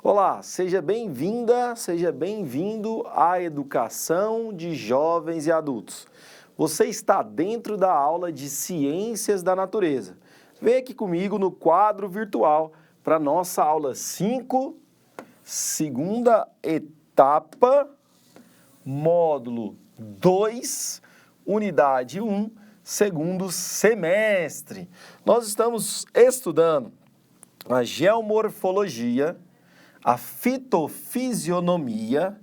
Olá, seja bem-vinda, seja bem-vindo à educação de jovens e adultos. Você está dentro da aula de Ciências da Natureza. Vem aqui comigo no quadro virtual para nossa aula 5, segunda etapa, módulo 2, unidade 1, segundo semestre. Nós estamos estudando a geomorfologia, a fitofisionomia,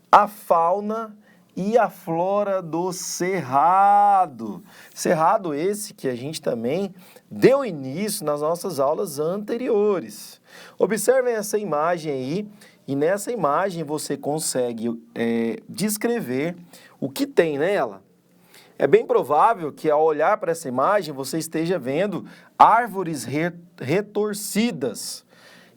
a fauna e a flora do cerrado. Cerrado esse que a gente também deu início nas nossas aulas anteriores. Observem essa imagem aí, e nessa imagem você consegue descrever o que tem nela. É bem provável que ao olhar para essa imagem você esteja vendo árvores retorcidas.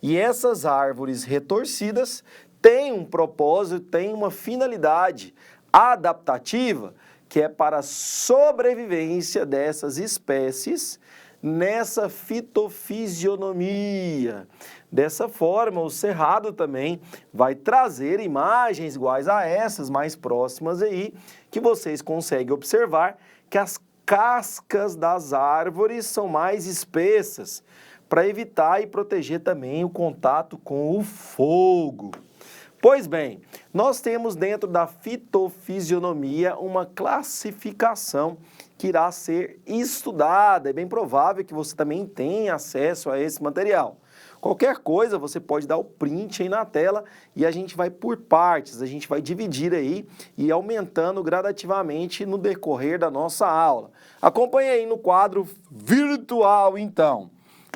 E essas árvores retorcidas têm um propósito, têm uma finalidade adaptativa, que é para a sobrevivência dessas espécies nessa fitofisionomia. Dessa forma, o cerrado também vai trazer imagens iguais a essas, mais próximas aí, que vocês conseguem observar que as cascas das árvores são mais espessas, para evitar e proteger também o contato com o fogo. Pois bem, nós temos dentro da fitofisionomia uma classificação que irá ser estudada. É bem provável que você também tenha acesso a esse material. Qualquer coisa, você pode dar o print aí na tela e a gente vai por partes, a gente vai dividir aí e aumentando gradativamente no decorrer da nossa aula. Acompanhe aí no quadro virtual, então.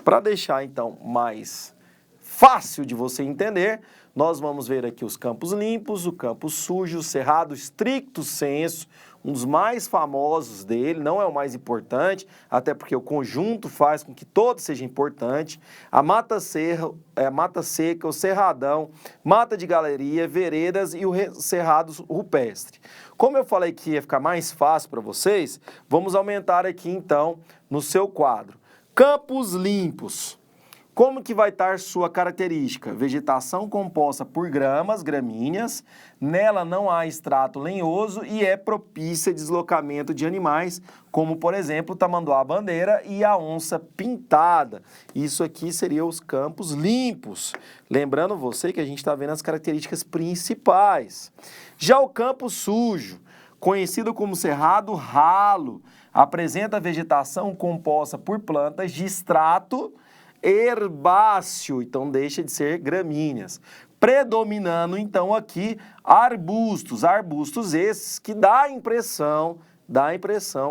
Para deixar, então, mais fácil de você entender, nós vamos ver aqui os campos limpos, o campo sujo, o cerrado estricto sensu, um dos mais famosos dele, não é o mais importante, até porque o conjunto faz com que todo seja importante, a mata seca, o cerradão, mata de galeria, veredas e o cerrado rupestre. Como eu falei que ia ficar mais fácil para vocês, vamos aumentar aqui, então, no seu quadro. Campos limpos. Como que vai estar sua característica? Vegetação composta por gramas, gramíneas, nela não há extrato lenhoso e é propícia a deslocamento de animais, como, por exemplo, o tamanduá-bandeira e a onça-pintada. Isso aqui seriam os campos limpos. Lembrando você que a gente está vendo as características principais. Já o campo sujo, conhecido como cerrado ralo, apresenta vegetação composta por plantas de extrato herbáceo, então deixa de ser gramíneas. Predominando, então, aqui arbustos, arbustos esses que dá a impressão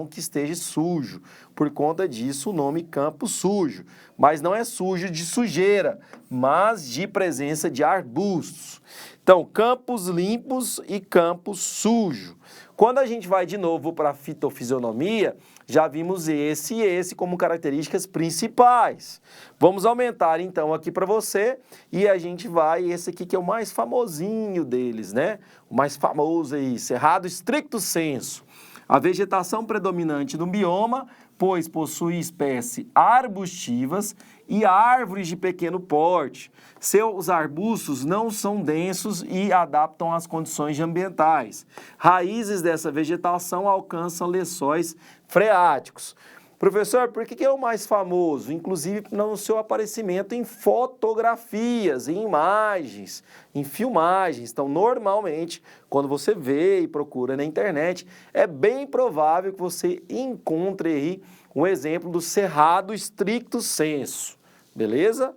que esteja sujo. Por conta disso, o nome campo sujo. Mas não é sujo de sujeira, mas de presença de arbustos. Então, campos limpos e campo sujo. Quando a gente vai de novo para a fitofisionomia, já vimos esse e esse como características principais. Vamos aumentar então aqui para você e a gente vai, esse aqui que é o mais famosinho deles, né? O mais famoso aí, cerrado estricto sensu. A vegetação predominante no bioma, pois possui espécies arbustivas e árvores de pequeno porte. Seus arbustos não são densos e adaptam às condições ambientais. Raízes dessa vegetação alcançam lençóis freáticos. Professor, por que é o mais famoso? Inclusive no seu aparecimento em fotografias, em imagens, em filmagens. Então, normalmente, quando você vê e procura na internet, é bem provável que você encontre aí um exemplo do cerrado estricto sensu, beleza?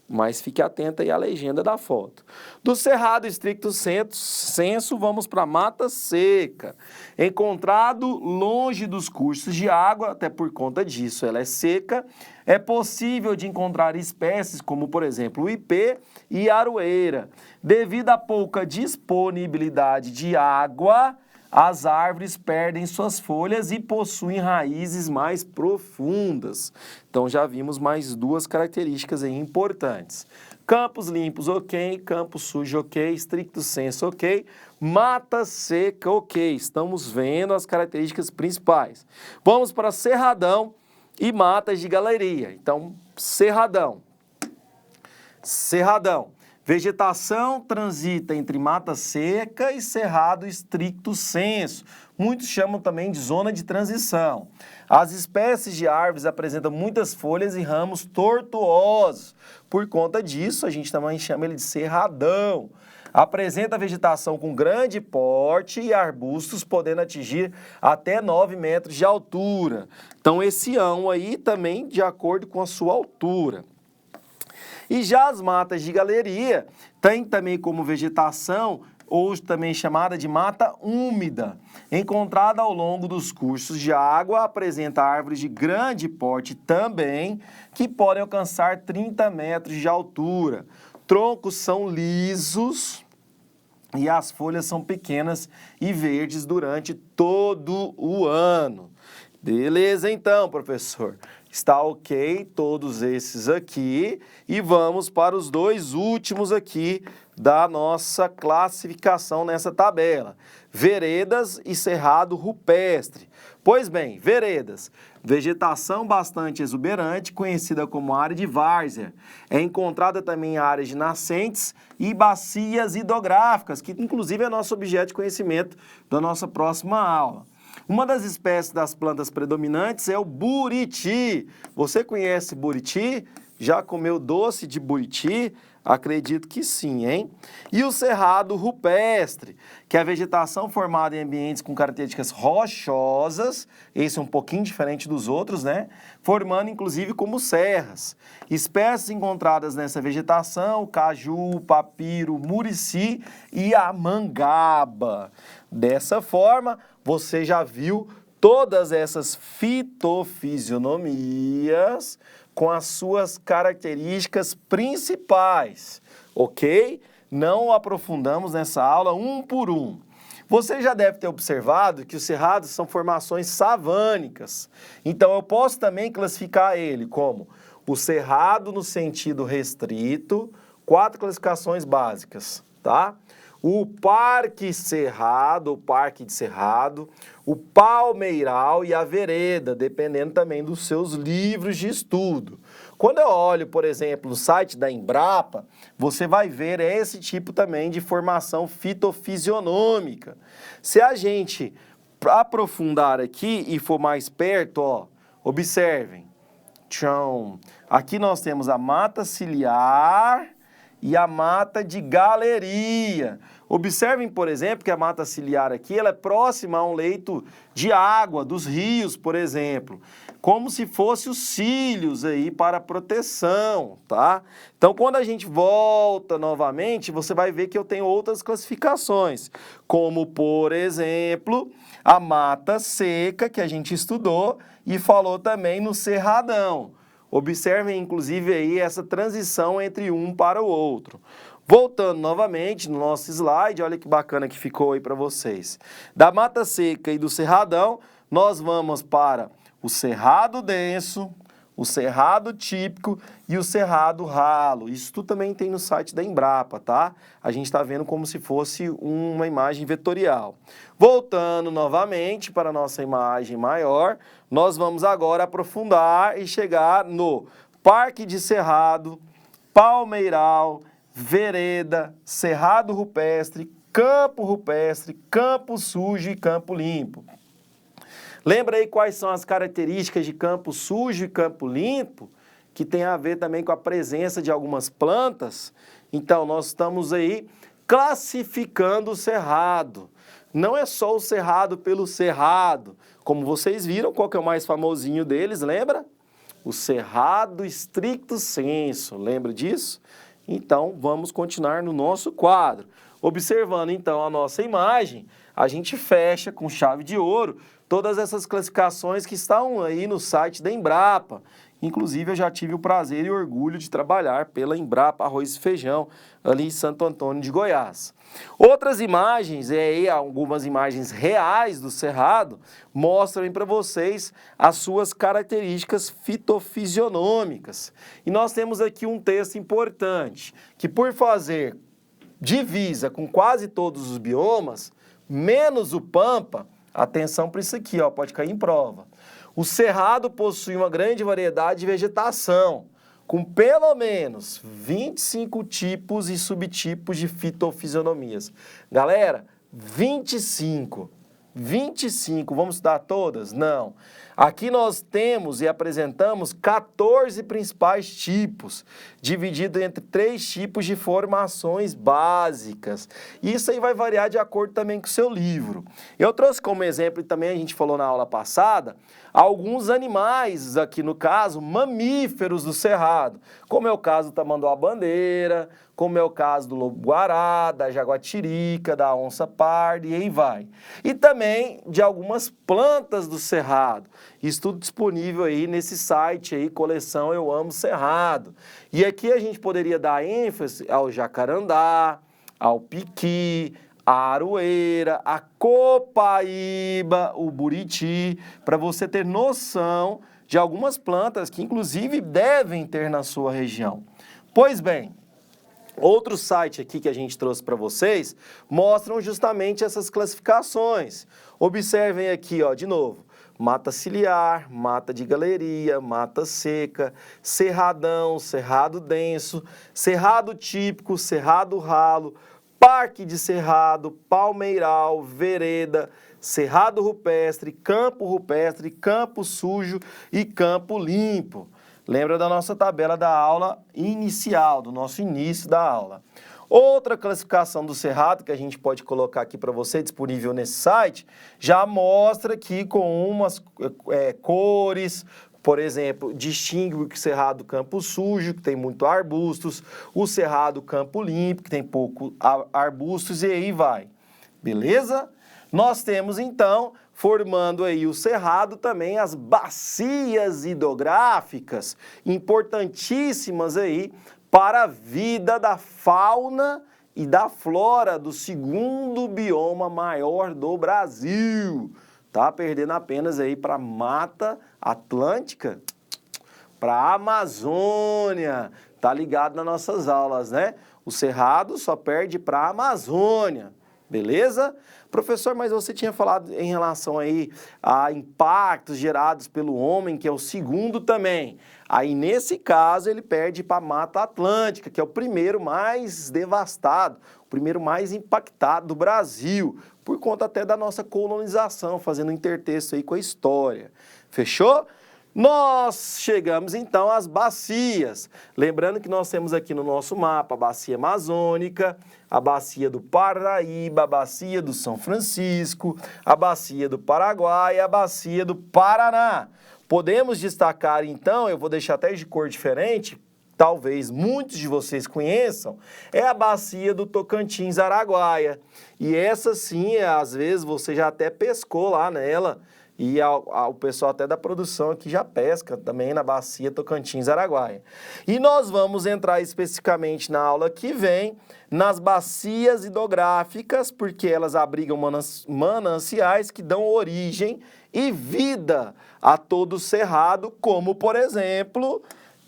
Mas fique atento aí à legenda da foto. Do cerrado estricto sensu, vamos para a mata seca. Encontrado longe dos cursos de água, até por conta disso ela é seca, é possível de encontrar espécies como, por exemplo, o ipê e a aroeira. Devido à pouca disponibilidade de água, as árvores perdem suas folhas e possuem raízes mais profundas. Então, já vimos mais duas características aí importantes. Campos limpos, ok. Campo sujo, ok. Estricto sensu, ok. Mata seca, ok. Estamos vendo as características principais. Vamos para cerradão e matas de galeria. Então, cerradão. Cerradão. Vegetação transita entre mata seca e cerrado estricto sensu. Muitos chamam também de zona de transição. As espécies de árvores apresentam muitas folhas e ramos tortuosos. Por conta disso, a gente também chama ele de cerradão. Apresenta vegetação com grande porte e arbustos podendo atingir até 9 metros de altura. Então, esse ão aí também de acordo com a sua altura. E já as matas de galeria tem também como vegetação, hoje também chamada de mata úmida, encontrada ao longo dos cursos de água, apresenta árvores de grande porte também, que podem alcançar 30 metros de altura. Troncos são lisos e as folhas são pequenas e verdes durante todo o ano. Beleza então, professor? Está ok todos esses aqui e vamos para os dois últimos aqui da nossa classificação nessa tabela. Veredas e cerrado rupestre. Pois bem, veredas, vegetação bastante exuberante, conhecida como área de várzea. É encontrada também em áreas de nascentes e bacias hidrográficas, que inclusive é nosso objeto de conhecimento da nossa próxima aula. Uma das espécies das plantas predominantes é o buriti. Você conhece buriti? Já comeu doce de buriti? Acredito que sim, hein? E o cerrado rupestre, que é a vegetação formada em ambientes com características rochosas, esse é um pouquinho diferente dos outros, né? Formando inclusive como serras. Espécies encontradas nessa vegetação, caju, papiro, murici e a mangaba. Dessa forma, você já viu todas essas fitofisionomias com as suas características principais, ok? Não aprofundamos nessa aula um por um. Você já deve ter observado que os cerrados são formações savânicas. Então, eu posso também classificar ele como o cerrado no sentido restrito, 4 classificações básicas, tá? O parque cerrado, o parque de cerrado, o palmeiral e a vereda, dependendo também dos seus livros de estudo. Quando eu olho, por exemplo, no site da Embrapa, você vai ver esse tipo também de formação fitofisionômica. Se a gente aprofundar aqui e for mais perto, ó, observem. Tchau. Aqui nós temos a mata ciliar e a mata de galeria. Observem, por exemplo, que a mata ciliar aqui ela é próxima a um leito de água, dos rios, por exemplo, como se fosse os cílios aí para proteção, tá? Então, quando a gente volta novamente, você vai ver que eu tenho outras classificações, como, por exemplo, a mata seca, que a gente estudou e falou também no cerradão. Observem, inclusive, aí essa transição entre um para o outro. Voltando novamente no nosso slide, olha que bacana que ficou aí para vocês. Da mata seca e do cerradão, nós vamos para o cerrado denso, o cerrado típico e o cerrado ralo. Isso tudo também tem no site da Embrapa, tá? A gente está vendo como se fosse uma imagem vetorial. Voltando novamente para a nossa imagem maior, nós vamos agora aprofundar e chegar no parque de cerrado, palmeiral, vereda, cerrado rupestre, campo sujo e campo limpo. Lembra aí quais são as características de campo sujo e campo limpo, que tem a ver também com a presença de algumas plantas? Então, nós estamos aí classificando o cerrado. Não é só o cerrado pelo cerrado. Como vocês viram, qual que é o mais famosinho deles, lembra? O cerrado estricto sensu, lembra disso? Então, vamos continuar no nosso quadro. Observando, então, a nossa imagem, a gente fecha com chave de ouro todas essas classificações que estão aí no site da Embrapa. Inclusive, eu já tive o prazer e orgulho de trabalhar pela Embrapa Arroz e Feijão, ali em Santo Antônio de Goiás. Outras imagens, aí algumas imagens reais do cerrado, mostram para vocês as suas características fitofisionômicas. E nós temos aqui um texto importante, que por fazer divisa com quase todos os biomas, menos o pampa, atenção para isso aqui, ó, pode cair em prova. O cerrado possui uma grande variedade de vegetação. com pelo menos 25 tipos e subtipos de fitofisionomias. Galera, 25. 25, vamos estudar todas? Não. Aqui nós temos e apresentamos 14 principais tipos, dividido entre 3 tipos de formações básicas. Isso aí vai variar de acordo também com o seu livro. Eu trouxe como exemplo, e também a gente falou na aula passada, alguns animais, aqui no caso, mamíferos do cerrado, como é o caso do tamanduá-bandeira, como é o caso do lobo-guará, da jaguatirica, da onça parda e aí vai. E também de algumas plantas do cerrado. Isso tudo disponível aí nesse site aí, coleção Eu Amo Cerrado. E aqui a gente poderia dar ênfase ao jacarandá, ao piqui, a aroeira, a copaíba, o buriti, para você ter noção de algumas plantas que inclusive devem ter na sua região. Pois bem, outro site aqui que a gente trouxe para vocês mostram justamente essas classificações. Observem aqui, ó, de novo. Mata ciliar, mata de galeria, mata seca, cerradão, cerrado denso, cerrado típico, cerrado ralo, parque de cerrado, palmeiral, vereda, cerrado rupestre, campo sujo e campo limpo. Lembra da nossa tabela da aula inicial, do nosso início da aula. Outra classificação do cerrado que a gente pode colocar aqui para você, disponível nesse site, já mostra aqui com umas cores, por exemplo, distingue o cerrado campo sujo, que tem muito arbustos, o cerrado campo limpo, que tem pouco arbustos, e aí vai. Beleza? Nós temos, então, formando aí o cerrado também as bacias hidrográficas, importantíssimas aí para a vida da fauna e da flora do segundo bioma maior do Brasil. Tá perdendo apenas aí para a Mata Atlântica, para a Amazônia. Tá ligado nas nossas aulas, né? O cerrado só perde para a Amazônia. Beleza? Professor, mas você tinha falado em relação aí a impactos gerados pelo homem, que é o segundo também. Aí, nesse caso, ele perde para a Mata Atlântica, que é o primeiro mais devastado, o primeiro mais impactado do Brasil, por conta até da nossa colonização, fazendo um intertexto aí com a história. Fechou? Nós chegamos então às bacias, lembrando que nós temos aqui no nosso mapa a bacia amazônica, a bacia do Paraíba, a bacia do São Francisco, a bacia do Paraguai e a bacia do Paraná. Podemos destacar então, eu vou deixar até de cor diferente, talvez muitos de vocês conheçam, é a bacia do Tocantins-Araguaia. E essa sim, às vezes você já até pescou lá nela, e o pessoal até da produção aqui já pesca também na bacia Tocantins-Araguaia. E nós vamos entrar especificamente na aula que vem nas bacias hidrográficas, porque elas abrigam mananciais que dão origem e vida a todo o cerrado, como, por exemplo,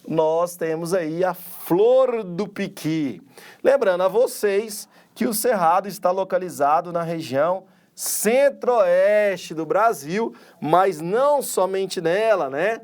nós temos aí a Flor do Piqui. Lembrando a vocês que o cerrado está localizado na região centro-oeste do Brasil, mas não somente nela, né?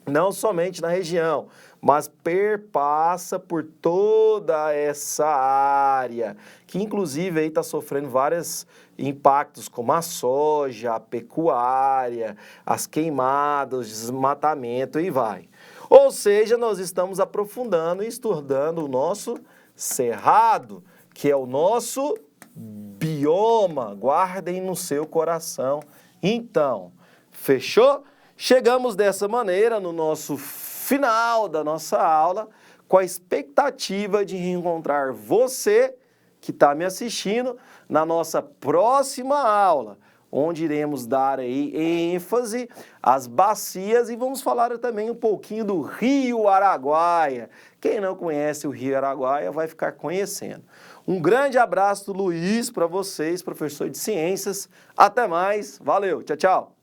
Não somente na região, mas perpassa por toda essa área, que inclusive aí está sofrendo vários impactos, como a soja, a pecuária, as queimadas, o desmatamento e vai. Ou seja, nós estamos aprofundando e estudando o nosso cerrado, que é o nosso bioma, guardem no seu coração. Então, fechou? Chegamos dessa maneira no nosso final da nossa aula, com a expectativa de reencontrar você que está me assistindo na nossa próxima aula, onde iremos dar aí ênfase às bacias e vamos falar também um pouquinho do Rio Araguaia. Quem não conhece o Rio Araguaia vai ficar conhecendo. Um grande abraço do Luiz para vocês, professor de ciências. Até mais. Valeu. Tchau, tchau.